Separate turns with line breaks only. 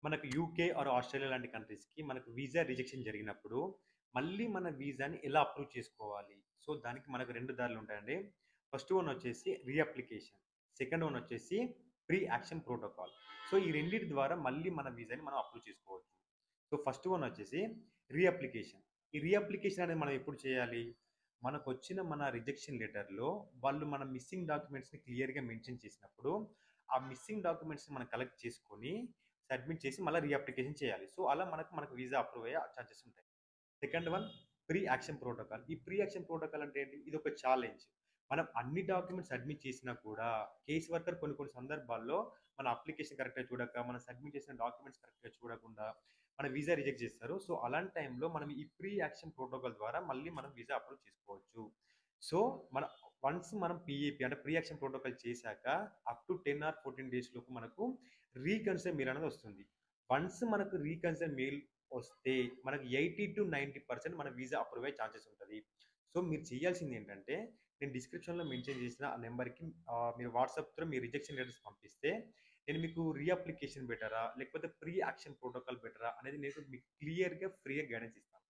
మనకు UK or Australia లాంటి కంట్రీస్‌కి మనకు వీసా రిజెక్షన్ జరిగినప్పుడు, మళ్ళీ మన వీసాని ఎలా అప్రూవ్ చేసుకోవాలి? సో, దానికి మనకు 2 దారులుంటాయండి. ఫస్ట్ వన్ వచ్చేసి రీఅప్లికేషన్. సెకండ్ వన్ వచ్చేసి ప్రీ యాక్షన్ ప్రోటోకాల్. సో, ఈ రెండిటి ద్వారా మళ్ళీ మన వీసాని మనం అప్రూవ్ చేసుకోవచ్చు. సో, ఫస్ట్ వన్ వచ్చేసి రీఅప్లికేషన్. ఈ రీఅప్లికేషన్ అనేది మనం ఎప్పుడు చేయాలి? మనకొచ్చిన మన రిజెక్షన్ లెటర్‌లో వాళ్ళు మన మిస్సింగ్ డాక్యుమెంట్స్‌ని క్లియర్‌గా మెన్షన్ చేసినప్పుడు, ఆ మిస్సింగ్ డాక్యుమెంట్స్‌ని మనం కలెక్ట్ చేసుకొని సబ్మిట్ చేసి మళ్ళీ రీఅప్లికేషన్ చేయాలి. సో, అలా మనకు వీసా అప్రూవ్ అయ్యే ఛాన్సెస్ ఉంటాయి. Second one pre action protocol. ఈ ప్రీ యాక్షన్ ప్రోటోకాల్ అంటే ఏంటి? ఇదొక ఛాలెంజ్. మనం అన్ని డాక్యుమెంట్స్ సబ్మిట్ చేసినా కూడా కేస్ వర్కర్ కొన్ని కొన్ని సందర్భాల్లో మన అప్లికేషన్ కరెక్ట్‌గా చూడక, మనం సబ్మిట్ చేసిన డాక్యుమెంట్స్ కరెక్ట్‌గా చూడకుండా మన వీసా రిజెక్ట్ చేస్తారు. సో, అలాంటి టైంలో మనం ఈ ప్రీ యాక్షన్ ప్రోటోకాల్ ద్వారా మళ్ళీ మనం వీసా అప్రూవ్ చేసుకోవచ్చు. సో, మన వన్స్ మనం పీఏపీ అంటే ప్రీ యాక్షన్ ప్రోటోకాల్ చేశాక అప్ టు 10 ఆర్ 14 డేస్ లోపు మనకు రీకన్సిడర్ మెయిల్ అనేది వస్తుంది. వన్స్ మనకు రీకన్సిడర్ మెయిల్ వస్తే మనకు 80-90% మన వీసా అప్రూవ్ అయ్యే ఛాన్సెస్ ఉంటది. సో, మీరు చేయాల్సింది ఏంటంటే, నేను డిస్క్రిప్షన్‌లో మెన్షన్ చేసిన ఆ నంబర్‌కి మీరు వాట్సాప్ త్రూ మీ రిజెక్షన్ లెటర్స్ పంపిస్తే, నేను మీకు రీఅప్లికేషన్ బెటరా? లేకపోతే ప్రీ యాక్షన్ ప్రోటోకాల్ బెటరా? అనేది నేను మీకు క్లియర్‌గా, ఫ్రీగా గైడెన్స్ ఇస్తాను.